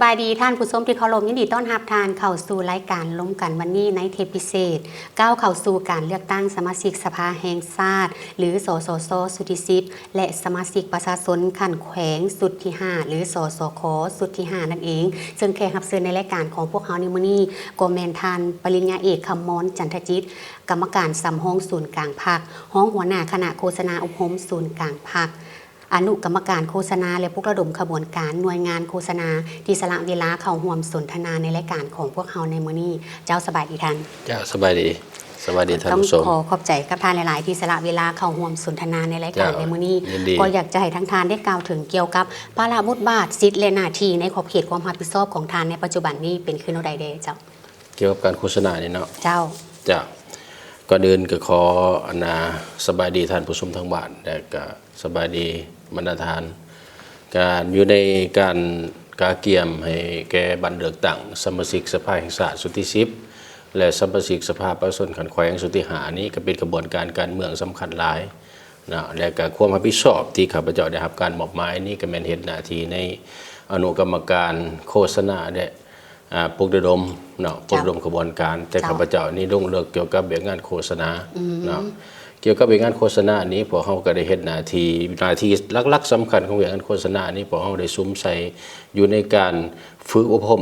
บายดีท่านผู้ชมที่เคารพยินดีต้อนรับทานเข้าสู่รายการล้มกันวันนี้ในเทปพิเศษก้าวเข้าสู่การเลือกตั้งสมาชิกสภาแห่งชาติหรือสสสสุดที่10และสมาชิกประชาชนขั้นแขวงสุดที่5หรือสสคสุดที่5นั่นเองซึ่งแขกรับเชิญในรายการของพวกเขาในมื้อนี้ก็แม่นท่านปริญญาเอกคำมรจันทจิตกรรมการสำห้องศูนย์กลางพรรคห้องหัวหน้าคณะโฆษณาอบรมศูนย์กลางพรรคอนุกรรมการโฆษณาและผู้ระดมขบวนการหน่วยงานโฆษณาที่สละเวลาเข้าร่วมสนทนาในรายการของพวกเขาในมื้อนี้เจ้าสบายดีท่านเจ้าสบายดีท่านผู้ชมต้องขอบใจกับท่านหลายๆที่สละเวลาเข้าร่วมสนทนาในรายการในมื้อนี้ก็อยากจะให้ทั้งท่านได้กล่าวถึงเกี่ยวกับภาระบทบาทสิทธิและหน้าที่ในขอบเขตความรับผิดชอบของท่านในปัจจุบันนี้เป็นคือแนวใดเด้เจ้าเกี่ยวกับการโฆษณานี่เนาะเจ้าก่อนอื่นก็ขอสบายดีท่านผู้ชมทั้งบ้านและก็สบายดีบรรดาทานการอยู่ในการกาเกียมให้แก่บัตรเลือกตั้งสมาชิกสภาแห่งชาติสุดที่10และสมาชิกสภาประชาชนขันแขวงสุดที่5นี้ก็เป็นกระบวนการการเมืองสำคัญหลายนะและก็ความรับผิดชอบที่ข้าพเจ้าได้รับการมอบหมายนี้ก็เป็นเหตุหน้าที่ในอนุกรรมการโฆษณาและปลุกระดมเนาะปลุกระดมกระบวนการแต่ข้าพเจ้านี่ลงเลือกเกี่ยวกับเรื่องงานโฆษณาเนาะเกี่ยวกับเรื่องงานโฆษณานี้พวกเขาก็ได้เห็นหน้าที่หลักๆสำคัญของเรื่องงานโฆษณานี้พวกเขาได้ซุ้มใส่อยู่ในการฝึกอบรม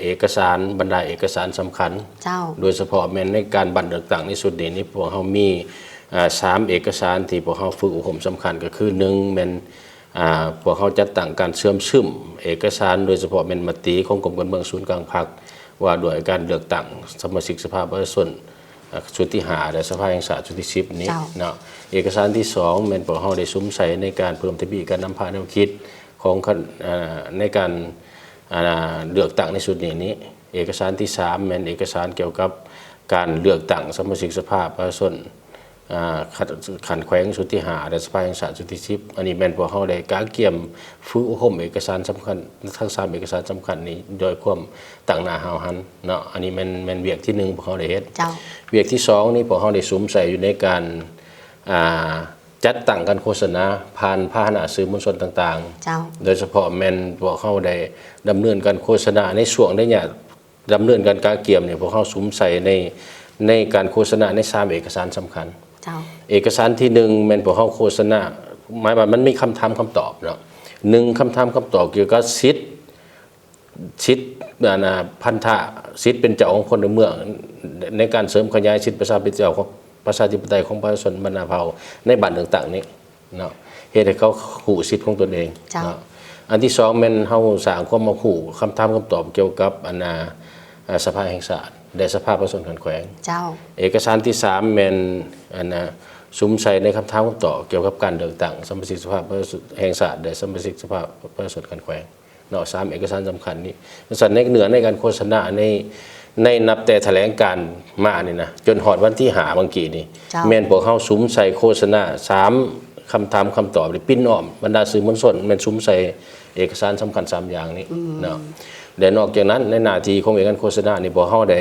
เอกสารบรรดาเอกสารสำคัญโดยเฉพาะแม้ในการบัตรเลือกตั้งในสุดนี้พวกเขามี3เอกสารที่พวกเขาฝึกอบรมสำคัญก็คือ1แม้นพวกเขาจัดตั้งการเชื่อมซึมเอกสารโดยเฉพาะเป็นมติของกรมการเมืองศูนย์กลางพรรคว่าด้วยการเลือกตั้งสมาชิกสภาประชาชนชุดที่5และสภาแห่งชาติชุดที่10นี้เนาะเอกสารที่2เป็นพวกเขาได้ซุ้มใส่ในการเพิ่มทะเบียนการนำพาแนวคิดของในการเลือกตั้งในชุดนี้เอกสารที่3เป็นเอกสารเกี่ยวกับการเลือกตั้งสมาชิกสภาประชาชนขันแขวงสุดที่5และสภาแห่งชาติสุดที่10อันนี้แม่นพวกเขาได้กาเกี่ยมฝึกอบรมเอกสารสำคัญทั้ง3เอกสารสำคัญนี้โดยความตั้งหน้าหาวหันเนาะอันนี้แม่นเวียกที่1พวกเขาได้เฮ็ดเวียกที่2นี่พวกเขาได้สุมใส่อยู่ในการจัดตั้งการโฆษณาผ่านพาหนะสื่อมวลชนต่างๆโดยเฉพาะแม่นพวกเขาได้ดำเนินการโฆษณาในช่วงได้เนี่ยดำเนินการกาเกี่ยมเนี่ยพวกเขาสุมใส่ในการโฆษณาใน3เอกสารสำคัญเอกสารที่1เป็นพวกเขาโฆษณาหมายว่ามันมีคำถามคำตอบเนาะ1คำถามคำตอบเกี่ยวกับสิทธิ์พันธะสิทธิ์เป็นเจ้าของคนในเมืองในการเสริมขยายสิทธิประชาธิปไตยของประชาชนบรรณาเผ่าในบัตรต่างๆนี้เนาะเหตุให้เขาขู่สิทธิ์ของตนเองเนาะอันที่2เป็นเขาสร้างความมาขู่คำถามคำตอบเกี่ยวกับสภาแห่งชาติและสภาประชาชนขันแขวงเอกสารที่3เป็นซุ้มใส่ในคำถามคำตอบเกี่ยวกับการเลือกตั้งสมาชิกสภาแห่งชาติและสมาชิกสภาประชาชนขันแขวงเนาะ3เอกสารสำคัญนี้ส่วนในเหนือในการโฆษณาในนับแต่แถลงการมานี่นะจนหอดวันที่5บางกีนี่แม่นพวกเขาซุ้มใส่โฆษณา3คำถามคำตอบหรือปิ้นอ้อมบรรดาสื่อมวลชนแม่นซุ้มใส่เอกสารสำคัญ3อย่างนี้เนาะแต่นอกจากนั้นในหน้าที่ของการโฆษณานี่พวกเขาได้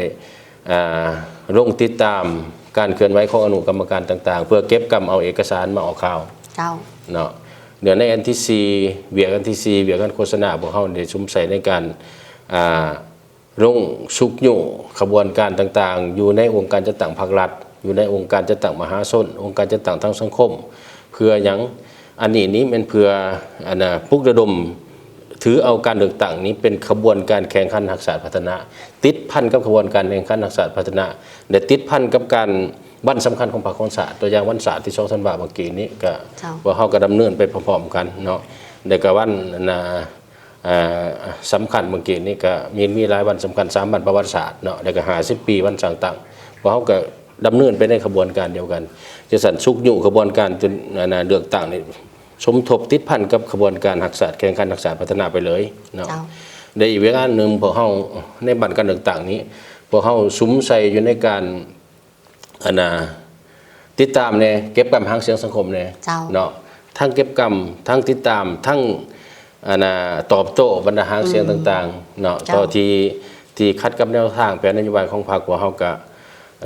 ลงติดตามการเคลื่อนไหวของอนุกรรมการต่างๆเพื่อเก็บกำเอาเอกสารมาออกข่าวเนาะเดี๋ยวในอันที่4เวียกอันที่4เวียกการโฆษณาพวกเขาได้ซุ้มใส่ในการลงชุกยุ่ขบวนการต่างๆอยู่ในองค์การจัดตั้งภาครัฐอยู่ในองค์การจัดตั้งมหาชนองค์การจัดตั้งทางสังคมเพื่ออย่างอันนี้เป็นเพื่อปลุกระดมถือเอาการเลือกตั้งนี้เป็นขบวนการแข่งขันทักษะพัฒนาติดพันกับขบวนการแข่งขันทักษะพัฒนาและติดพันกับการวันสำคัญของพรรคของศาสตร์ตัวอย่างวันศาสตร์ที่2 ธันวาคมเมื่อกี้นี้ก็ว่าเขาก็ดำเนินไปพร้อมๆกันเนาะในกับวันสำคัญเมื่อกี้นี้ก็มีหลายวันสำคัญ3วันประวัติศาสตร์เนาะแล้วก็50 ปีวันต่างๆว่าเขาก็ดำเนินไปในขบวนการเดียวกันจะสั่นชุกยุ่ขบวนการจนเลือกตั้งนี่สมทบติดพันกับขบวนการทักษะแข่งขันทักษะพัฒนาไปเลยเนาะในอีกเวลาหนึ่งพวกเขาในบัตรการเลือกตั้งนี้พวกเขาซุ้มใส่อยู่ในการติดตามเนี่ยเก็บกำหางเสียงสังคมเนี่ยเนาะทั้งเก็บกำทั้งติดตามทั้งตอบโต้บรรดาหางเสียงต่างๆเนาะต่อที่คัดกับแนวทางแผนนโยบายของพรรคของเขาก็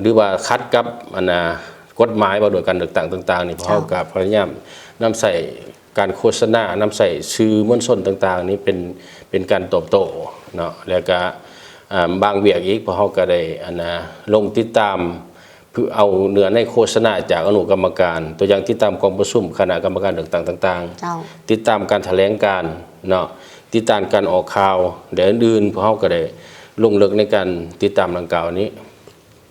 หรือว่าคัดกับกฎหมายว่าโดยการเลือกตั้งต่างๆนี่พวกเขาก็พยายามนำใส่ การโฆษณานำใส่สื่อมวลชนต่างๆนี้เป็นการตอบโต้เนาะแล้วก็บางเวียกอีกพอเฮาก็ได้ลงติดตามเพื่อเอาเนื้อในโฆษณาจากอนุกรรมการตัวอย่างติดตามกองประชุมคณะกรรมการเลือกตั้งต่างๆติดตามการแถลงการเนาะติดตามการออกข่าวเดี๋ยวอื่นๆพวกเขาก็ได้ลงลึกในการติดตามดังกล่าวนี้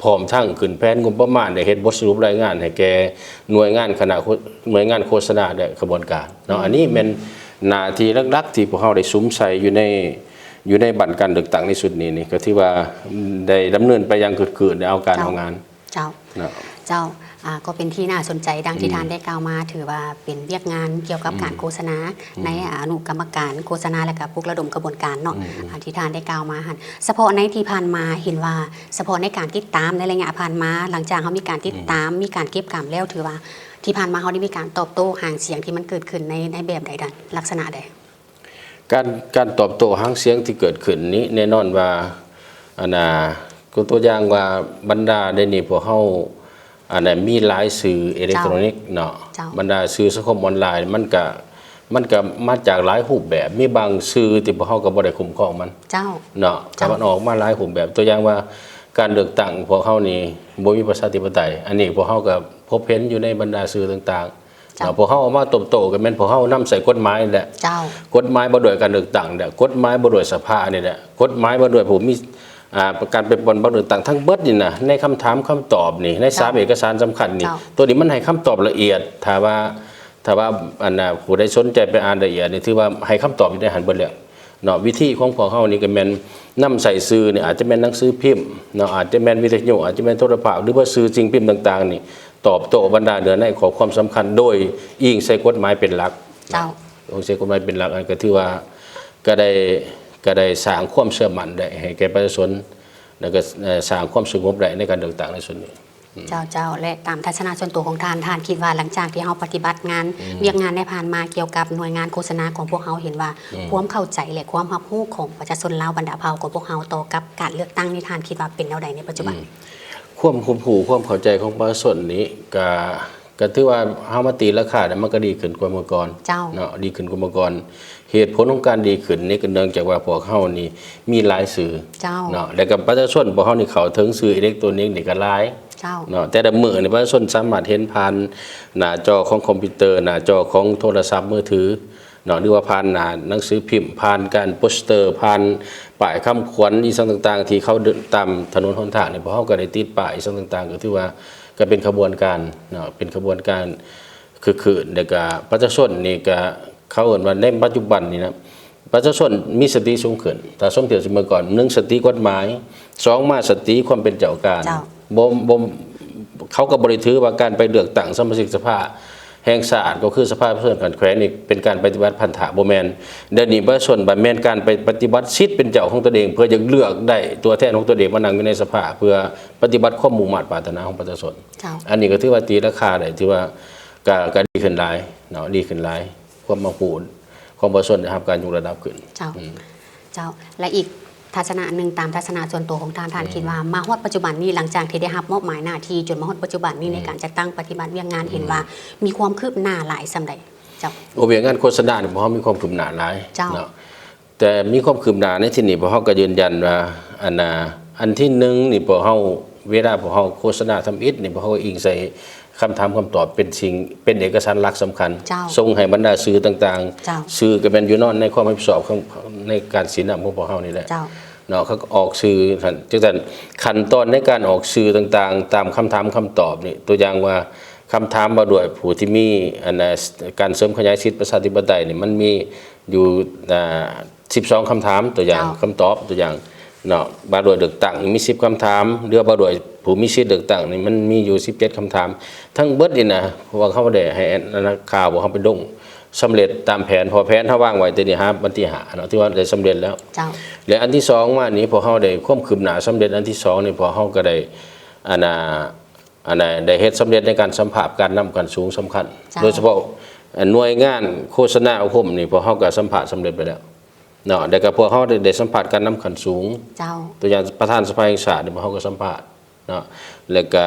พร้อมทั้งขึ้นแผนงบประมาณได้เฮ็ดบทสรุปรายงานให้แก่หน่วยงานหน่วยงานโฆษณาได้กระบวนการเนาะอันนี้เป็นหน้าที่หลักๆที่พวกเขาได้สุมใส่อยู่ในบัตรการเลือกตั้งในสุดนี้นี่ก็ที่ว่าได้ดำเนินไปอย่างคืดๆในเอาการเอางานเจ้าก็เป็นที่น่าสนใจดังที่ท่านได้กล่าวมาถือว่าเป็นเรียกงานเกี่ยวกับการโฆษณาในอนุกรรมการโฆษณาและกับปลุกระดมกระบวนการเนาะที่ท่านได้กล่าวมาหันเฉพาะในที่ผ่านมาเห็นว่าเฉพาะในการติดตามในระยะผ่านมาหลังจากเขามีการติดตามมีการเก็บกำแล้วถือว่าที่ผ่านมาเขาได้มีการตอบโต้หางเสียงที่มันเกิดขึ้นในแบบใดดันลักษณะใดการตอบโต้หางเสียงที่เกิดขึ้นนี้แน่นอนว่าก็ตัวอย่างว่าบรรดาได้นี่พวกเขามีหลายสื่ออิเล็กทรอนิกส์เนาะบรรดาสื่อสังคมออนไลน์มันก็มาจากหลายรูปแบบมีบางสื่อที่พวกเขาก็บ่ได้คุ้มครองมันเนาะก็มันออกมาหลายรูปแบบตัวอย่างว่าการเลือกตั้งพวกเขานี่บ่มีประชาธิปไตยอันนี้พวกเขาก็พบเห็นอยู่ในบรรดาสื่อต่างๆพวกเขาเอามาตบโต้กันแม่นพวกเขานำใส่กฎหมายแหละกฎหมายบ่ด้วยการเลือกตั้งเนี่ยกฎหมายบ่ด้วยสภานี่แหละกฎหมายบ่ด้วยผมมีการเป็นบอลเลือกตั้งทั้งเบิดนี่นะในคำถามคำตอบนี่ใน3เอกสารสำคัญนี่ตัวนี้มันให้คำตอบละเอียดถ้าว่าผู้ใดสนใจไปอ่านละเอียดนี่ถือว่าให้คำตอบอยู่ในหันเบิดแล้วเนาะวิธีของพวกเขานี่ก็แม่นนำใส่สื่อนี่อาจจะแม่นหนังสือพิมพ์เนาะอาจจะแม่นวิทยุอาจจะแม่นโทรทัศน์หรือว่าสื่อสิ่งพิมพ์ต่างๆนี่ตอบโต้บรรดาเดือนในขอความสำคัญโดยอิงใส่กฎหมายเป็นหลักใส่กฎหมายเป็นหลักอันก็ถือว่าก็ได้สร้างความเชื่อมั่นได้ให้แก่ประชาชนแล้วก็สร้างความสงบได้ในการเลือกตั้งในส่วนนี้เจ้าและตามทัศนะส่วนตัวของท่านคิดว่าหลังจากที่เราปฏิบัติงานเรียกงานได้ผ่านมาเกี่ยวกับหน่วยงานโฆษณาของพวกเราเห็นว่าความเข้าใจและความรับรู้ของประชาชนลาวบรรดาเผ่าของพวกเราต่อกับการเลือกตั้งนี่ท่านคิดว่าเป็นแนวใดในปัจจุบันความเข้าใจของประชาชนนี้ก็ถือว่าเฮามาตีราคาเนี่ยมันก็ดีขึ้นกว่าเมื่อก่อนเนาะดีขึ้นกว่าเมื่อก่อนเหตุผลของการดีขึ้นนี่ก็เนื่องจากว่าพวกเฮานี่มีหลายสื่อเนาะแล้วก็ประชาชนพวกเฮานี่เข้าถึงสื่ออิเล็กทรอนิกส์นี่ก็หลายเนาะแต่ละมื้อนี่ประชาชนสามารถเห็นผ่านหน้าจอของคอมพิวเตอร์หน้าจอของโทรศัพท์มือถือเนาะหรือว่าผ่านหน้าหนังสือพิมพ์ผ่านการโปสเตอร์ผ่านป้ายคำขวัญอีสังต่างๆที่เขาเดินตามถนนหนทางนี่พวกเฮาก็ได้ติดป้ายอีสังต่างๆก็ถือว่าก็เป็นขบวนการเนาะเป็นขบวนการคือเด็กประชาชนนี่ก็เขาเอ่นว่าในปัจจุบันนี่นะประชาชนมีสติสูงขึ้นแต่สมเด็จเมื่อก่อน1สติกฎหมาย2มาสติความเป็นเจ้าการบ่เขาก็บริถือว่าการไปเลือกตั้งสมาชิกสภาแห่งชาติก็คือสภาผู้แทนการแขวงนี่เป็นการปฏิบัติพันธะบ่แม่นเดี๋ยวนี้ประชาชนบ่แม่นการไปปฏิบัติสิทธิ์เป็นเจ้าของตัวเองเพื่อจะเลือกได้ตัวแทนของตัวเองมานั่งอยู่ในสภาเพื่อปฏิบัติข้อมุ่งมั่นปรารถนาของประชาชนอันนี้ก็ถือว่าตีราคาได้ถือว่าก็ดีขึ้นหลายเนาะดีขึ้นหลายความมาพูดของประชาชนนะครับการยกระดับขึ้นเจ้าและอีกทัศนะหนึ่งตามทัศนะส่วนตัวของท่านคิดว่ามาฮอดปัจจุบันนี้หลังจากที่ได้รับมอบหมายหน้าที่จนมาฮอดปัจจุบันนี้ในการจัดตั้งปฏิบัติเวียงงานเห็นว่ามีความคืบหน้าหลายสำใดเจ้าเวียงงานโฆษณาเนี่ยเพราะมีความคืบหน้าหลายเนาะแต่มีความคืบหน้าในที่นี้เพราะเขาก็ยืนยันว่าอันที่หนึ่งนี่เพราะเขาเวลาเพราะเขาโฆษณาทำอิฐนี่เพราะเขาอิงใส่คำถามคำตอบเป็นเอกสารหลักสำคัญส่งให้บรรดาสื่อต่างๆสื่อก็เป็นยูนอนในความรับผิดชอบในการสีน้ำของพวกเขานี่แหละเนาะเขาออกสื่อจังแต่ขั้นตอนในการออกสื่อต่างๆตามคำถามคำตอบนี่ตัวอย่างว่าคำถามมาด้วยผู้ที่มีการเสริมขยายสิทธิประชาธิปไตยนี่มันมีอยู่12คำถามตัวอย่างคำตอบตัวอย่างเนาะบาด้วยเลือกตั้งมี10คำถามเรือบาด้วยผู้มีสิทธิ์เลือกตั้งนี่มันมีอยู่17คำถามทั้งเบิดนี่นะเพราะว่าเขาได้ให้นักข่าวบอกเขาไปดงสำเร็จตามแผนพอแผนถ้าว่างไว้แต่นี่ฮะวันที่5เนาะที่ว่าได้สำเร็จแล้วและอันที่2ว่านี้พอเฮาได้ควบคุมหน้าสำเร็จอันที่2นี่พอเฮาก็ได้ได้เฮ็ดสำเร็จในการสัมผัสการนำกันสูงสำคัญโดยเฉพาะหน่วยงานโฆษณาอาคมนี่พอเฮาก็สัมผัสสำเร็จไปแล้วเนาะแต่ก็พวกเฮาได้สัมผัสการนำกันสูงตัวอย่างประธานสภาแห่งชาตินี่พวกเฮาก็สัมผัสเนาะแล้วก็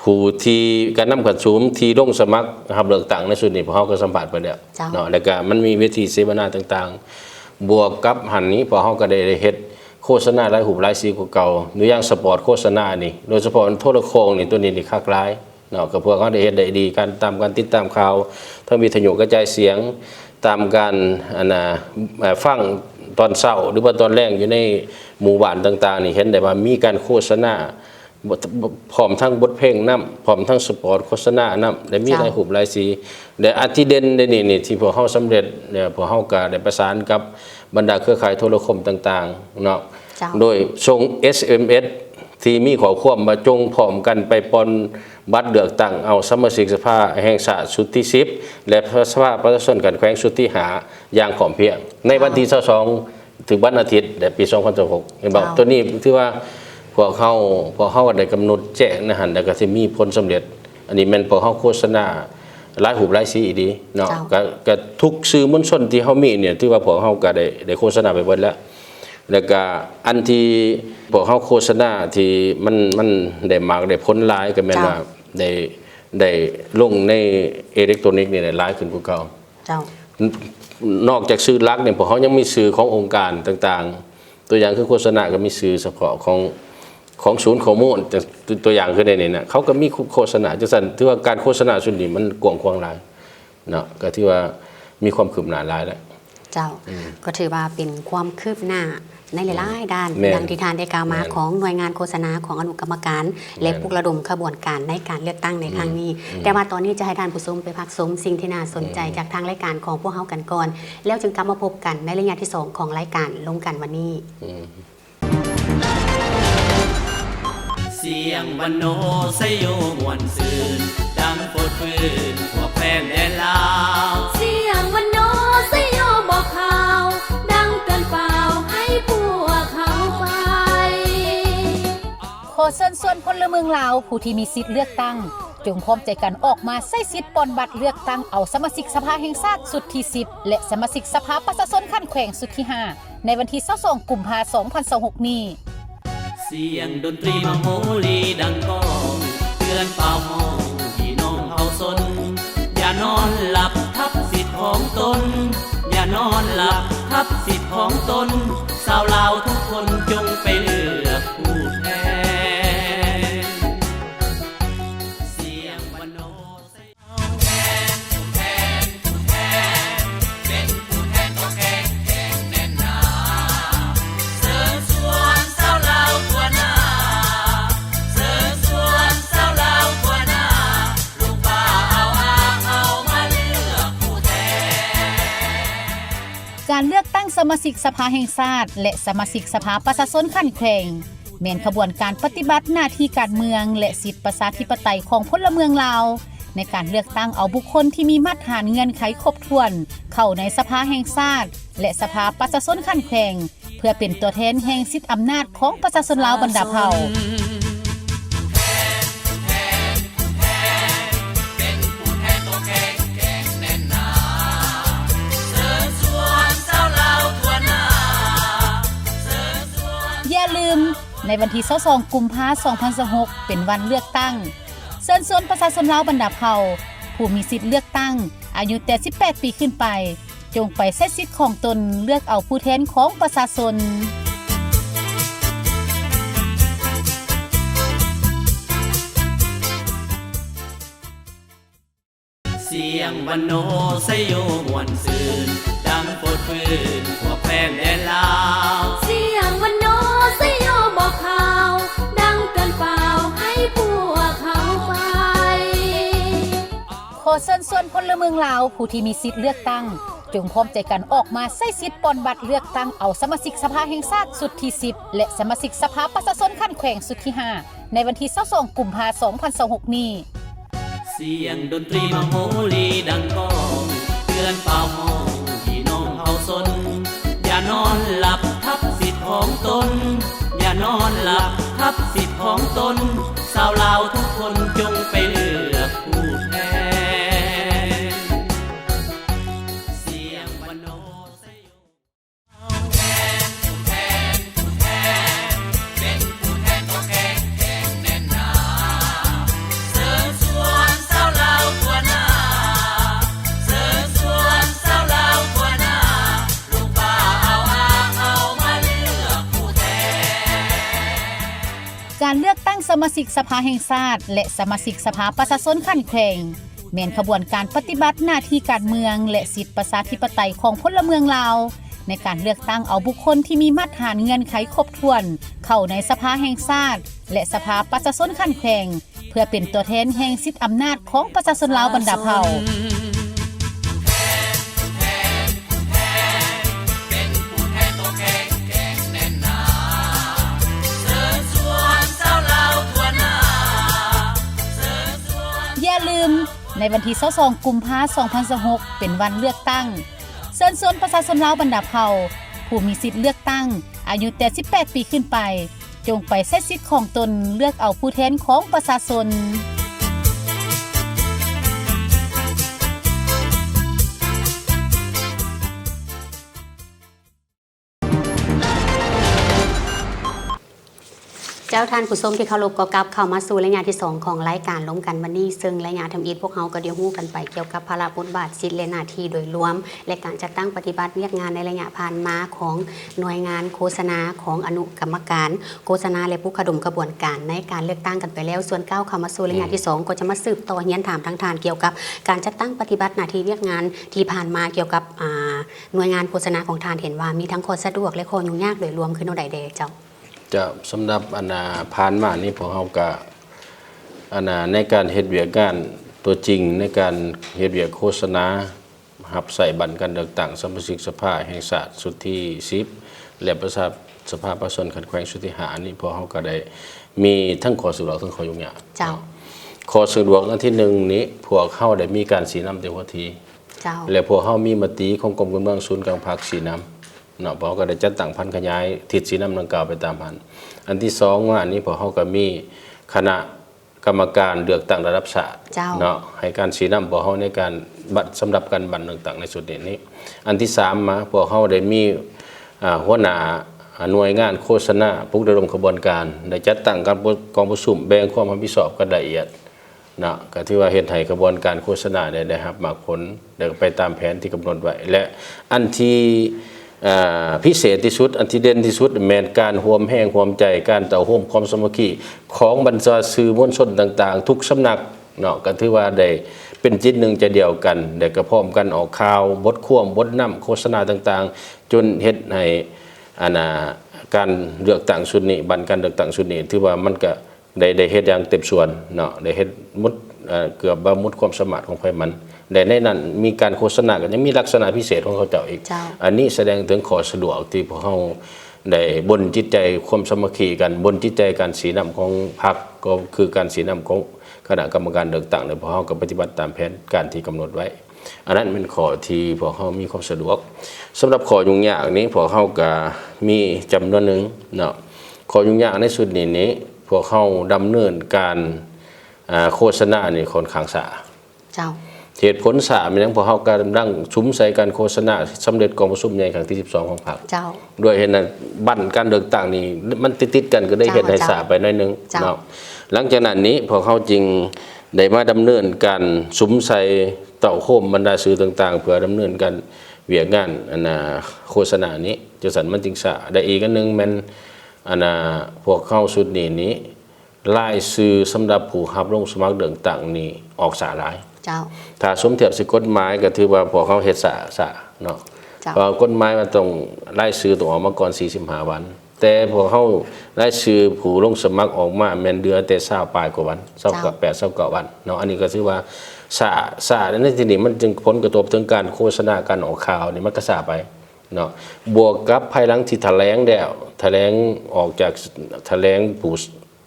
พ ผู้ที่การนำกันชุมที่ลงสมัครรับเลือกตั้งในส่วนนี้พวกเขาก็สัมผัสไปแล้วเนาะแล้วก็มันมีเวทีเสวนาต่างๆบวกกับหันนี้พอเขาก็ได้เฮ็ดโฆษณาหลายรูปหลายสีกว่าเก่าหรืออย่างสปอร์ตโฆษณานี่โดยเฉพาะโทรโคงนี่ตัวนี้นี่คักหลายเนาะก็พวกเขาได้เฮ็ดได้ดีการตามการติดตามข่าวทั้งวิทยุกระจายเสียงตามการฟังตอนเช้าหรือว่าตอนแรกอยู่ในหมู่บ้านต่างๆนี่เห็นได้ว่ามีการโฆษณาพร้อมทั้งบทเพลงนำพร้อมทั้งสปอร์ตโฆษณานำและมีหลายรูปหลายสีและอาทิเด่นได้นี่ที่พวกเฮาสำเร็จเนี่ยพวกเฮาก็ได้ประสานกับบรรดาเครือข่ายโทรคมต่างๆเนาะโดยส่ง SMS ที่มีข้อความมาจงพร้อมกันไปปนบัตรเลือกตั้งเอาสมาชิกสภาแห่งชาติชุดที่10และสภาประชาชนกันแขวงชุดที่5อย่างพร้อมเพรียงในวันที่22ถึงวันอาทิตย์ในปี2026เห็นบ่ตัวนี้ถือว่าพวกเขาได้กำหนดแจ้งนะฮะแล้วก็สิมีผลสำเร็จอันนี้แม่นพวกเขาโฆษณาหลายรูปหลายสีอีดีเนาะก็ทุกสื่อมวลชนที่เฮามีเนี่ยถือว่าพวกเขาก็ได้โฆษณาไปเบิดแล้วก็อันที่พวกเขาโฆษณาที่มันได้มากได้ผลหลายก็แม่นว่าได้ลงในอิเล็กทรอนิกส์นี่หลายขึ้นกว่าเก่านอกจากสื่อหลักเนี่ยพวกเขายังมีสื่อขององค์การต่างๆตัวอย่างคือโฆษณาก็มีสื่อเฉพาะของศูนย์ข้อมูลตัวอย่างคือในนี้นะเขาก็มีโฆษณาจังซั่นถือว่าการโฆษณาส่วนนี้มันกว้างขวางหลายเนาะก็ที่ว่ามีความคืบหน้าหลายแล้วเจ้าก็ถือว่าเป็นความคืบหน้าในหลายๆด้านดังที่ทานได้กล่าวมาของหน่วยงานโฆษณาของอนุกรรมการและปลุกระดมขบวนการในการเลือกตั้งในครั้งนี้แต่ว่าตอนนี้จะให้ท่านผู้ชมไปพักชมสิ่งที่น่าสนใจจากทางรายการของพวกเฮากันก่อนแล้วจึงกลับมาพบกันในระยะที่2ของรายการลงกันวันนี้เสียงวันโนไซโยมวนซืนดังโปรดฟื้นพวกแฟนแดนลาวเสียงวันโนไซโยบอกข่าวดังเตือนเปล่าให้พวกเขาไปขอเชิญชวนพลเมืองลาวผู้ที่มีสิทธิ์เลือกตั้งจงพร้อมใจกันออกมาใช้สิทธิ์ปอนบัตรเลือกตั้งเอาสมาชิกสภาแห่งชาติสุดที่10และสมาชิกสภาประชาชนขั้นแขวงสุดที่5ในวันที่22กุมภาพันธ์2026นี้เสียงดนตรีมาโหรีดังก้องเตือนเป่าห้องพี่น้องเฮาสนอย่านอนหลับทับสิทธิ์ของตนอย่านอนหลับทับสิทธิ์ของตนชาวลาวทุกคนจงไปเลือกผู้แทนเสียงวันโนเป็นผู้แทนก็แข็งแน่นหนาเสริมสวนชาวลาวทั่วหน้าเสริมสวนชาวลาวทั่วหน้าลูกป่าเอามาเลือกผู้แทนการเลือกตั้งสมาชิกสภาแห่งชาติและสมาชิกสภาประชาชนขั้นแขวงแม่นขบวนการปฏิบัติหน้าที่การเมืองและสิทธิประชาธิปไตยของพลเมืองลาวในการเลือกตั้งเอาบุคคลที่มีมาตรฐานเงื่อนไขครบถ้วนเข้าในสภาแห่งชาติและสภาประชาชนขั้นแขวงเพื่อเป็นตัวแทนแห่งสิทธิอำนาจของประชาชนลาวบรรดาเผ่าอย่าลืมในวันที่22กุมภาพันธ์2026เป็นวันเลือกตั้งเชิญชวนประชาชนลาวบรรดาเผ่าผู้มีสิทธิ์เลือกตั้งอายุแต่18ปีขึ้นไปจงไปใช้สิทธิ์ของตนเลือกเอาผู้แทนของประชาชนเสียงวันโนไซโยมวนซืนดังโปรดฟื้นพวกแฟนแดนลาวเสียงวันโนไซโยบอกข่าวดังเตือนเปล่าให้พวกเขาไปขอเชิญชวนพลเมืองลาวผู้ที่มีสิทธิ์เลือกตั้งจงพร้อมใจกันออกมาใช้สิทธิ์ปอนบัตรเลือกตั้งเอาสมาชิกสภาแห่งชาติสุดที่10และสมาชิกสภาประชาชนขั้นแขวงสุดที่5ในวันที่22กุมภาพันธ์2026นี้เสียงดนตรีมาโหรีดังก้องเตือนเป่าห้องพี่น้องเฮาสนอย่านอนหลับทับสิทธิ์ของตนอย่านอนหลับทับสิทธิ์ของตนชาวลาวทุกคนจงไปเลือกผู้แทนเสียงวันโนไซโยผู้แทนเป็นผู้แทนก็แข็งแน่นหนาเสริ การเลือกตั้งสมาชิกสภาแห่งชาติและสมาชิกสภาประชาชนขั้นแข็งแม่นขบวนการปฏิบัติหน้าที่การเมืองและสิทธิประชาธิปไตยของพลเมืองลาวในการเลือกตั้งเอาบุคคลที่มีมาตรฐานเงื่อนไขครบถ้วนเข้าในสภาแห่งชาติและสภาประชาชนขั้นแข็งเพื่อเป็นตัวแทนแห่งสิทธิอำนาจของประชาชนลาวบรรดาเผ่าอย่าลืมในวันที่22กุมภาพันธ์2026เป็นวันเลือกตั้งเชิญชวนประชาชนลาวบรรดาเผ่าผู้มีสิทธิ์เลือกตั้งอายุแต่18ปีขึ้นไปจงไปใช้สิทธิ์ของตนเลือกเอาผู้แทนของประชาชนเจ้าท่านผู้ชมที่เคารพก็กลับเข้ามาสู่รายงานที่2ของรายการล้มกันวันนี้ซึ่งรายงานทำอิฐพวกเฮาก็เดี๋ยวฮู้กันไปเกี่ยวกับภาระบทบาทสิทธิและหน้าที่โดยรวมและการจัดตั้งปฏิบัติเวียกงานในระยะผ่านมาของหน่วยงานโฆษณาของอนุกรรมการโฆษณาและผู้ขดมกระบวนการในการเลือกตั้งกันไปแล้วส่วนก้าวเข้ามาสู่รายงานที่2ก็จะมาสืบต่อเฮียนถามทางทานเกี่ยวกับการจัดตั้งปฏิบัติหน้าที่เวียกงานที่ผ่านมาเกี่ยวกับหน่วยงานโฆษณาของทานเห็นว่ามีทั้งข้อสะดวกและข้อยุ่งยากโดยรวมคือเท่าใดเด้เจ้าจะสำหรับผ่านมานี่พวกเฮาก็ในการเฮ็ดเวียกงานตัวจริงในการเฮ็ดเวียกโฆษณารับใส่บัตรการเลือกตั้งสมาชิกสภาแห่งชาติสุดที่10และประชาสภาประชาชนขัดแย้งสุดที่5นี่พวกเฮาก็ได้มีทั้งข้อสะดวกทั้งข้อยุ่งยากเจ้าข้อสะดวกอันที่1นี้พวกเฮาได้มีการสีน้ำเต็มหัวทีเจ้าและพวกเฮามีมติของกรมการเมืองศูนย์กลางภาคสีน้ำเนาะพวกก็ได้จัดตั้งพันขยายทิศสีน้ำดังกล่าวไปตามพันอันที่2ว่านี้พวกเฮาก็มีคณะกรรมการเลือกตั้งระดับชาติเนาะให้การสีน้ำพวกเฮาในการบัตรสำหรับการบัตรต่างๆในสุดนี้อันที่3มาพวกเฮาได้มีหัวหน้าหน่วยงานโฆษณาผู้ดำรงขบวนการได้จัดตั้งการกองประชุมแบ่งความรับผิดชอบกันละเอียดเนาะก็ที่ว่าเฮ็ดให้กระบวนการโฆษณาได้รับมากผลได้ไปตามแผนที่กำหนดไว้และอันที่พิเศษที่สุดอันที่เด่นที่สุดแม่นการร่วมแห้งร่วมใจการต่อร่วมความสามัคคีของบรรดาสื่อมวลชนต่างๆทุกสำนักเนาะก็ถือว่าได้เป็นจิตหนึ่งใจเดียวกันได้กระพร้อมกันออกข่าวบทความบทนำโฆษณาต่างๆจนเฮ็ดให้การเลือกตั้งชุดนี้บัตรการเลือกตั้งชุดนี้ถือว่ามันก็ได้เฮ็ดอย่างเต็มส่วนเนาะได้เฮ็ดมุดเกือบบ่มุดความสามารถของไผมันแต่ในนั้นมีการโฆษณากันยังมีลักษณะพิเศษของเขาเจ้าอีกอันนี้แสดงถึงข้อสะดวกที่พวกเขาได้บนจิตใจความสามัคคีกันบนจิตใจการสีน้ำของพรรคก็คือการสีน้ำของคณะกรรมการเลือกตั้งเนี่ยพวกเขาก็ปฏิบัติตามแผนการที่กำหนดไว้อันนั้นเป็นข้อที่พวกเขามีความสะดวกสำหรับข้อยุ่งยากนี้พวกเขาก็มีจำนวนหนึ่งเนาะข้อยุ่งยากในส่วนนี้พวกเขาดำเนินการโฆษณานี่ค่อนข้างช้าเจ้าเหตุผล3มีทั้งพวกเฮาการดังชุมใส่การโฆษณาสำเร็จกองประชุมใหญ่ครั้งที่12ของพรรคเจ้าด้วยเหตุนั้นบั้นการเลือกตั้งนี่มันติดๆกันก็ได้เฮ็ดให้ช้าไปหน่อยนึงเนาะหลังจากนั้นนี้พวกเฮาจึงได้มาดำเนินการชุมใส่เต่าโคมบรรดาสื่อต่างๆเพื่อดำเนินการเวียกงานโฆษณานี้จังซั่นมันจึงช้าได้อีกอันนึงแม่นพวกเฮาสุดนี้รายชื่อสำหรับผู้รับลงสมัครเลือกตั้งนี่ออกช้าหลายถ้าสมเทียบสิกฎหมายก็ถือว่าพอเขาเฮ็ดสะเนาะเพราะกฎหมายมันต้องรายชื่อต้องออกมาก่อน45วันแต่พอเขารายชื่อผู้ลงสมัครออกมาแม่นเดือนแต่20ปลายกว่าวัน28 29วันเนาะอันนี้ก็ถือว่าสะในที่นี้มันจึงผลกระทบถึงการโฆษณาการออกข่าวนี่มันก็สะไปเนาะบวกกับภายหลังที่แถลงแล้วแถลงออกจากแถลงผู้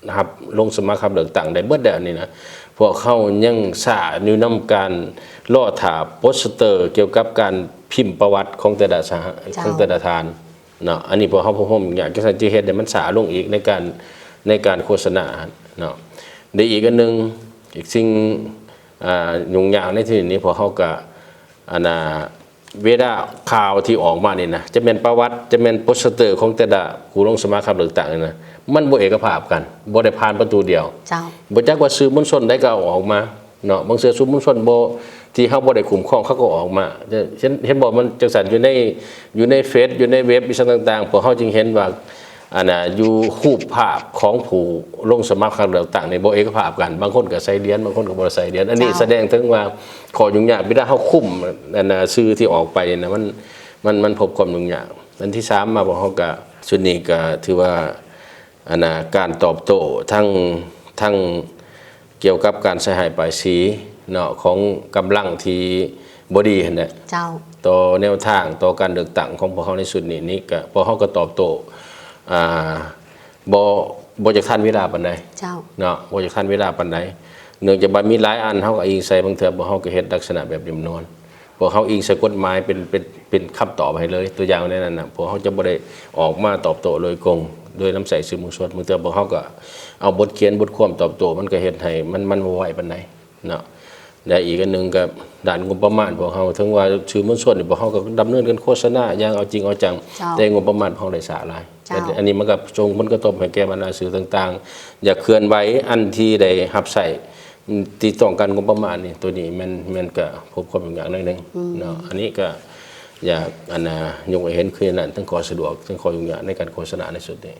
นะครับลงสมัครรับเลือกตั้งได้เบิดแล้วนี่นะพวกเขายังสาอยู่นำการล่อถาโปสเตอร์เกี่ยวกับการพิมพ์ประวัติของแต่ละทานเนาะอันนี้พวกเขาผมอยากจะเฮ็ดให้มันสาลงอีกในการโฆษณาเนาะได้อีกอันนึงอีกสิ่งยุ่งยากในที่นี้พวกเขาก็เวลาข่าวที่ออกมานี่นะจะเป็นประวัติจะเป็นโปสเตอร์ของแต่ละผู้ลงสมัครรับเลือกตั้งนี่นะมันบ่เอกภาพกันบ่ได้ผ่านประตูเดียวบ่จักว่าสื่อมวลชนได้ก็ออกมาเนาะบางสื่อมวลชนบ่ที่เฮาบ่ได้คุ้มครองเขาก็ออกมาเห็นบ่มันจังซั่นอยู่ในเฟซอยู่ในเว็บอีกต่างๆพวกเฮาจึงเห็นว่า อยู่รูปภาพของผู้ลงสมัครครั้งต่างในบ่เอกภาพกันบางคนก็ใส่เหรียญบางคนก็บ่ใส่เหรียญอันนี้แสดงถึงว่าขอยุ่งยากไม่ได้เฮาคุ้มชื่อที่ออกไปนะมันพบความยุ่งยากอันที่3มาบอกเฮาก็ชุดนี้ก็ถือว่าการตอบโต้ทั้งเกี่ยวกับการใช้หายปลายสีเนาะของกำลังที่บ่ดีนั่นแหละ เจ้า ต่อแนวทางต่อการเลือกตั้งของพวกเขาในสุดนี้ก็พวกเขาก็ตอบโต้บ่จากทันเวลาปานใด เจ้า เนาะบ่จากทันเวลาปานใดเนื่องจากว่ามีหลายอันเฮาก็อิงใส่บางเทื่อพวกเขาก็เฮ็ดลักษณะแบบริมนอนพวกเขาอิงใส่กฎหมายเป็นคำตอบให้เลยตัวอย่างในนั้นน่ะพวกเขาจะบ่ได้ออกมาตอบโต้โดยกงโดยน้ำใสสื่อมวลชนบางเทื่อพวกเขาก็เอาบทเขียนบทความตอบโต้มันก็เฮ็ดให้มันบ่ไหวปานใดเนาะและอีกอันหนึ่งก็ด่านงบประมาณพวกเขาถึงว่าชื่อมวลชนพวกเขาก็ดำเนินกันโฆษณาอย่างเอาจริงเอาจังแต่งบประมาณพวกเขาได้สาหลายอันนี้มันก็ส่งผลกระทบให้แก่บรรดาสื่อต่างๆอย่าเคลื่อนไหวอันที่ได้รับใช้ที่ต้องการงบประมาณนี่ตัวนี้มันก็พบความอย่างนึงเนาะอันนี้ก็อยากยกให้เห็นคือนั่นทั้งขอสะดวกทั้งขอยุ่งยากในการโฆษณาในสุดนี้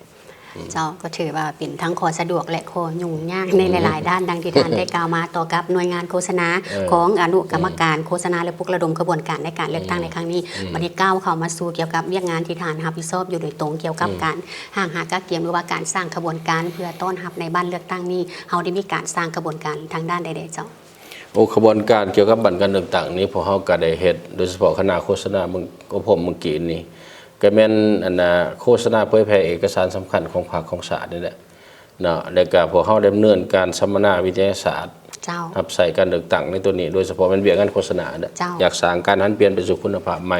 เจ้าก็ถือว่าเป็นทั้งขอสะดวกและขอยุ่งยากในหลายๆด้านดังที่ท่านได้กล่าวมาต่อกับหน่วยงานโฆษณาของอนุกรรมการโฆษณาและปลุกระดมกระบวนการในการเลือกตั้งในครั้งนี้วันที่9เข้ามาสู่เกี่ยวกับเวียกงานที่ท่านรับผิดชอบอยู่โดยตรงเกี่ยวกับการห่างหากเกียมหรือว่าการสร้างกระบวนการเพื่อต้อนรับในบ้านเลือกตั้งนี้เฮาได้มีการสร้างกระบวนการทางด้านใดๆเจ้าขบวนการเกี่ยวกับบัตรการเลือกตั้งนี้พวกเฮาก็ได้เฮ็ดโดยเฉพาะคณะโฆษณามึงก็ผมเมื่อกี้นี้ก็แม่นโฆษณาเผยแพร่เอกสารสำคัญของพรรคของศาสตร์นี่แหละเนาะแล้วก็พวกเฮาดำเนินการสัมมนาวิทยาศาสตร์รับใส่การเลือกตั้งในตัวนี้โดยเฉพาะมันเบียกงานโฆษณาอยากสร้างการหันเปลี่ยนไปสู่คุณภาพใหม่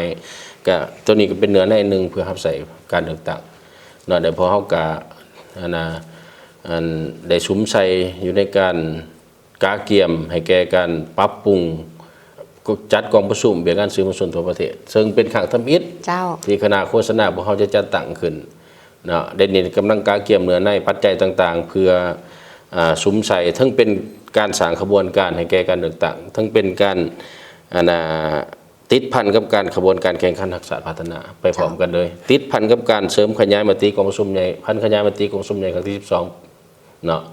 ก็ตัวนี้ก็เป็นเนื้อในหนึ่งเพื่อรับใส่การเลือกตั้งเนาะเดี๋ยวพอเฮาก็ได้สุมใส่อยู่ในการกาเกียมให้แก่การปรับปรุงจัดกองประชุมเบียงานสื่อมวลชนทั่วประเทศซึ่งเป็นขังทำอิฐที่คณะโฆษณาพวกเขาจะจัดตั้งขึ้นเนาะได้นี่กำลังกาเกี่ยมเนื้อในปัจจัยต่างๆเพื่อสุมใส่ทั้งเป็นการสร้างขบวนการให้แก่การเลือกตั้งทั้งเป็นการติดพันกับการขบวนการแข่งขันทักษะพัฒนาไปพร้อมกันเลยติดพันกับการเสริมขยายมติกองประชุมใหญ่พันขยายมติกองประชุมใหญ่ครั้งที่12เนาะ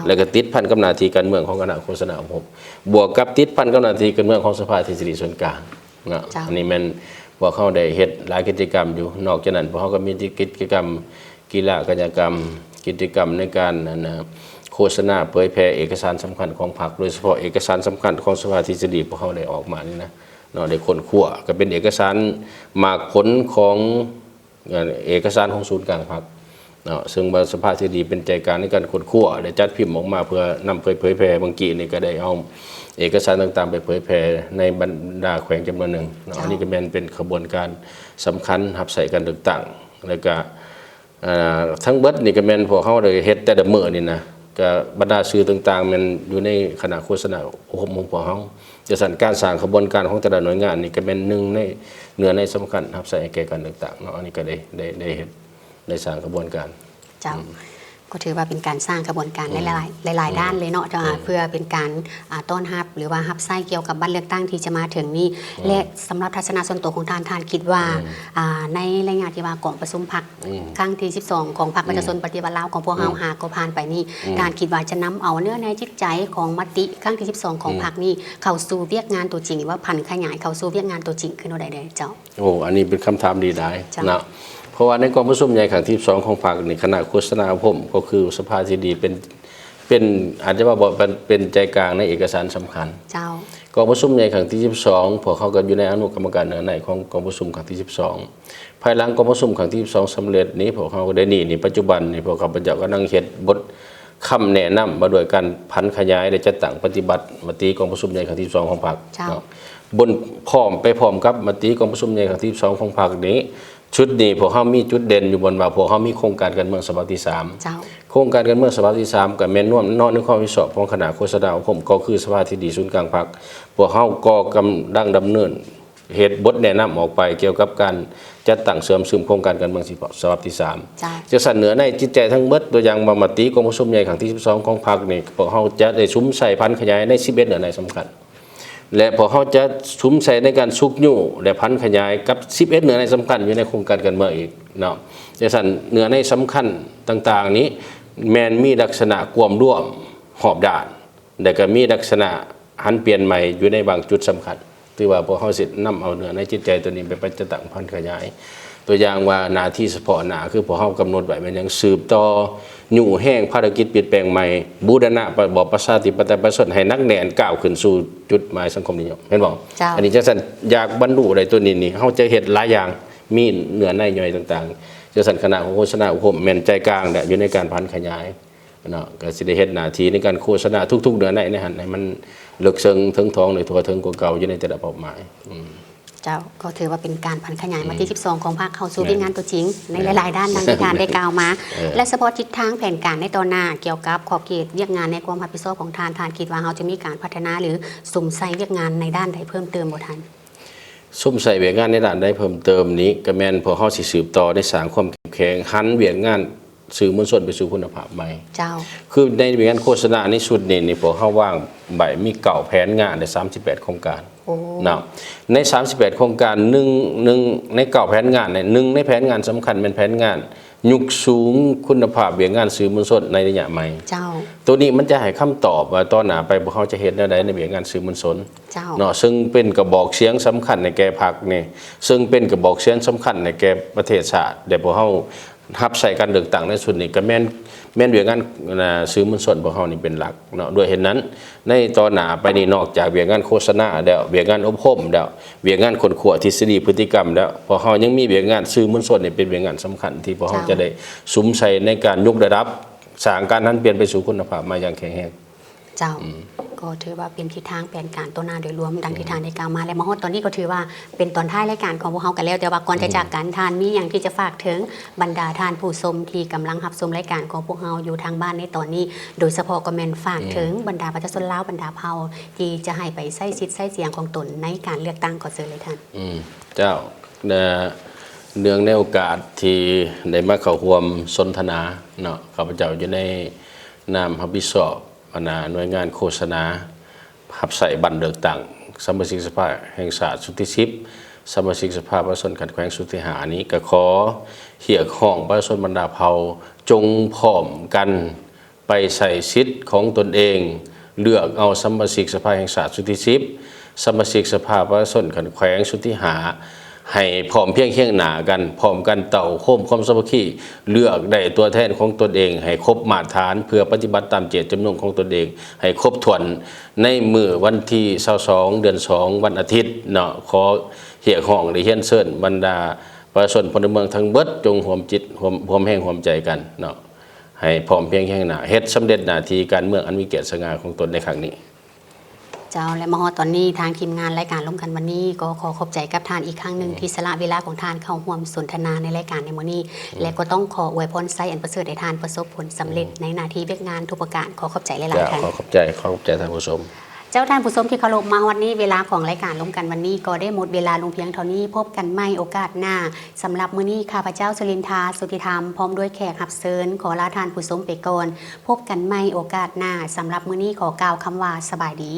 แล้วก็ติดพันกับหน้าที่การเมืองของคณะโฆษณาของผมบวกกับติดพันกับหน้าที่การเมืองของสภาทฤษฎีส่วนกลางนะอันนี้มันพวกเขาได้เฮ็ดหลายกิจกรรมอยู่นอกจากนั้นพวกเขาก็มีกิจกรรมกีฬากายกรรมกิจกรรมในการโฆษณาเผยแพร่เอกสารสำคัญของพรรคโดยเฉพาะเอกสารสำคัญของสภาทฤษฎีพวกเขาได้ออกมานี่นะเนาะได้ค้นคว้าก็เป็นเอกสารหมากผลของเอกสารของศูนย์กลางพรรคซึ่งสภาทฤษฎีเป็นใจกลางในการค้นคว้าได้จัดพิมพ์ออกมาเพื่อนำเผยแพร่บางกีนี่ก็ได้เอาเอกสารต่างๆไปเผยแพร่ในบรรดาแขวงจำนวนหนึ่งอันนี้ก็เป็นขบวนการสำคัญรับใส่การเลือกตั้งแล้วก็ทั้งเบิดนี่ก็แม่นพวกเขาเลยเฮ็ดแต่ละมื้อนี่นะก็บรรดาสื่อต่างๆมันอยู่ในคณะโฆษณาของพวกเขาจะสั่นการสร้างขบวนการของแต่ละหน่วยงานนี่ก็เป็นหนึ่งในเนื้อในสำคัญรับใส่แก่การเลือกตั้งอันนี้ก็ได้เฮ็ดในสร้างกระบวนการเจ้าก็ถือว่าเป็นการสร้างกระบวนการหลายด้านเลยเนาะเพื่อเป็นการต้อนรับหรือว่ารับไส้เกี่ยวกับบัตรเลือกตั้งที่จะมาถึงนี้และสำหรับทัศนะส่วนตัวของท่านคิดว่าในรายงานที่ว่ากองประชุมพรรคครั้งที่12ของพรรคประชาชนปฏิบัติลาวของพวกเฮาหาก็ผ่านไปนี่ท่านคิดว่าจะนำเอาเนื้อในจิตใจของมติครั้งที่12ของพรรคนี้เข้าสู่เวียกงานตัวจริงหรือว่าพันขยายเข้าสู่เวียกงานตัวจริงขึ้นได้เจ้าอันนี้เป็นคำถามดีได้นะเพราะว่าในกองประชุมใหญ่ครั้งที่2ของพรรคนี่คณะโฆษณาผมก็คือสภาทฤษฎีเป็นอาจจะว่าเป็นใจกลางในเอกสารสำคัญกองประชุมใหญ่ครั้งที่12พวกเขาก็อยู่ในอนุกรรมการเนื้อในของกองประชุมครั้งที่12ภายหลังกองประชุมครั้งที่12สำเร็จนี้พวกเขาก็ได้นี่ปัจจุบันนี่พวกเขาพระเจ้าก็นั่งเฮ็ดบทคำแนะนำมาโดยการพันขยายและจัดตั้งปฏิบัติมติกองประชุมใหญ่ครั้งที่12ของพรรคบนพร้อมกับมติกองประชุมใหญ่ครั้งที่12ของพรรคนี้ชุดนี้พวกเขามีจุดเด่นอยู่บนว่าพวกเขามีโครงการการเมืองฉบับที่3โครงการการเมืองฉบับที่3กับแม่นนอกในข้อวิสอบของคณะโฆษณาผมก็คือสภาทฤษฎีศูนย์กลางพรรคพวกเขาก็กำลังดำเนินเหตุบทแนะนำออกไปเกี่ยวกับการจัดตั้งเสริมซึมโครงการการเมืองฉบับที่3จะเสนอในจิตใจทั้งเบิดตัวอย่างมติกองประชุมใหญ่ครั้งที่12ของพรรคนี่พวกเขาจะได้ซุ้มใส่พันขยายใน11เนื้อในสำคัญ และพอเขาจะชุมใส่ในการสุกยู่และพันขยายกับ11เนื้อในสำคัญอยู่ในโครงการกันเมืองอีกเนาะจังซั่นเนื้อในสำคัญต่างๆนี้แม่นมีลักษณะความร่วมหอบด่านแต่ก็มีลักษณะหันเปลี่ยนใหม่อยู่ในบางจุดสำคัญที่ว่าพอเขาสินำเอาเนื้อในจิตใจตัวนี้ไปประจักษ์พันขยายตัวอย่างว่าหน้าที่เฉพาะหน้าคือพอเขากำหนดไว้มันยังสืบต่ออยู่แห้งภารกิจเปลี่ยนแปลงใหม่บูรณะระบอบประชาธิปไตยประชาชนให้นักแน่นก้าวขึ้นสู่จุดหมายสังคมนิยมเห็นบ่อันนี้จังซั่นอยากบรรลุได้ตัวนี้นี่เฮาจะเฮ็ดหลายอย่างมีเนื้อในย่อยต่างๆจังซั่นคณะของโฆษณาอุปมแม่นใจกลางเนี่ยอยู่ในการพันขยายเนาะก็สิได้เฮ็ดหน้าที่ในการโฆษณาทุกๆเนื้อในหั่นให้มันลึกซึ้งถึงท้องในทั่วถึงกว่าเก่าอยู่ในแต่ละเป้าหมายเจ้าก็ถือว่าเป็นการพันขยายมาที่12ของภาคเข้าสู่งานตัวจริงในหลายๆด้านดังที่ทานได้กล่าวมาและเฉพาะทิศทางแผนการในตอนหน้าเกี่ยวกับขอบเขตเรียกงานในความรับผิดชอบของทานคิดว่าเราจะมีการพัฒนาหรือสุ่มใส่เรียกงานในด้านใดเพิ่มเติมบ่ทันสุ่มใส่เวียกงานในด้านใดเพิ่มเติมนี้ก็แม่นพอเฮาสิสืบต่อได้สร้างความเข้มแข็งหันเวียกงานสื่อมวลชนไปสู่คุณภาพใหม่เจ้าคือในเวียกงานโฆษณาในชุดนี้พอเฮาว่างใบมีเก่าแผนงานได้38โครงการนะใน38โครงการหนึ่งในเก่าแผนงานเนี่ยหนึ่งในแผนงานสำคัญเป็นแผนงานยุคสูงคุณภาพเวียกงานสื่อมวลชนในระยะใหม่เจ้าตัวนี้มันจะให้คำตอบว่าตอนหน้าไปพวกเขาจะเห็นได้ในเวียกงานสื่อมวลชนเนาะซึ่งเป็นกระบอกเสียงสำคัญในแก่พรรคนี่ซึ่งเป็นกระบอกเสียงสำคัญในแก่ประเทศชาติเดี๋ยวพวกเขาทับใส่การเลือกตั้งในส่วนนี้ก็แม่นเวียกงานสื่อมวลชนพวกเขานี่เป็นหลักเนาะด้วยเหตุนั้นในตอนหน้าไปนี่นอกจากเวียกงานโฆษณาแล้วเวียกงานอบรมแล้วเวียกงานคนขวดทฤษฎีพฤติกรรมแล้วพวกเขายังมีเวียกงานสื่อมวลชนนี่เป็นเวียกงานสำคัญที่พวกเขาจะได้สุมใส่ในการยกระดับสร้างการนั้นเปลี่ยนไปสู่คุณภาพมาอย่างแข็งแรงเจ้าก็ถือว่าเป็นทิศทางแผนการตัวหน้าโดยรวมดังที่ทานได้กล่าวมาและมาฮอดตอนนี้ก็ถือว่าเป็นตอนท้ายรายการของพวกเขากันแล้วแต่ว่าก่อนจะจากกันทานมีอย่างที่จะฝากถึงบรรดาทานผู้ชมที่กำลังรับชมรายการของพวกเราอยู่ทางบ้านในตอนนี้โดยเฉพาะก็แม่นฝากถึงบรรดาประชาชนลาวบรรดาเผ่าที่จะให้ไปใช้สิทธิ์ใช้เสียงของตนในการเลือกตั้งขอเชิญเลยท่านเจ้าเนื่องในโอกาสที่ได้มาเข้าร่วมสนทนาเนาะข้าพเจ้าอยู่ในนามรับผิดชอบหน่วยงานโฆษณาหับใส่บัตรเลือกตั้งสมาชิกสภาแห่งชาติสุดที่10สมาชิกสภาประชาชนขัดแย้งสุดที่5นี้ก็ขอเรียกร้องประชาชนบรรดาเผ่าจงพร้อมกันไปใส่สิทธิ์ของตนเองเลือกเอาสมาชิกสภาแห่งชาติสุดที่10สมาชิกสภาประชาชนขัดแย้งสุดที่5ให้พร้อมเพียงเคียงหน้ากันพร้อมกันเต่าโค้มความสามัคคีเลือกได้ตัวแทนของตนเองให้ครบมาตรฐานเพื่อปฏิบัติตามเจตจำนงของตนเองให้ครบถ้วนในมื้อวันที่22เดือน2วันอาทิตย์เนาะขอเรียกร้องหรือเฮียนเชิญบรรดาประชาชนพลเมืองทั้งเบิดจงร่วมจิตร่วมแห่งร่วมใจกันเนาะให้พร้อมเพียงเคียงหน้าเฮ็ดสำเร็จหน้าที่การเมืองอันมีเกียรติสง่าของตนในครั้งนี้เจ้าและมาฮอดตอนนี้ทางทีมงานรายการร่วมกันวันนี้ก็ขอขอบใจกับทานอีกครั้งหนึ่งที่สละเวลาของทานเข้าร่วมสนทนาในรายการในมื้อนี้และก็ต้องขออวยพรไซอันประเสริฐให้ทานประสบผลสำเร็จในหน้าที่เวียกงานทุกประการขอขอบใจหลายๆท่านขอขอบใจท่านผู้ชมเจ้าท่านผู้ชมที่เคารพมาวันนี้เวลาของรายการร่วมกันวันนี้ก็ได้หมดเวลาลงเพียงเท่านี้พบกันใหม่โอกาสหน้าสำหรับมื้อนี้ข้าพเจ้าสุรินทราสุทธิธรรมพร้อมด้วยแขกรับเชิญขอลาท่านผู้ชมไปก่อนพบกันใหม่โอกาสหน้าสำหรับมื้อนี้ขอกล่าวคำว่าสบายดี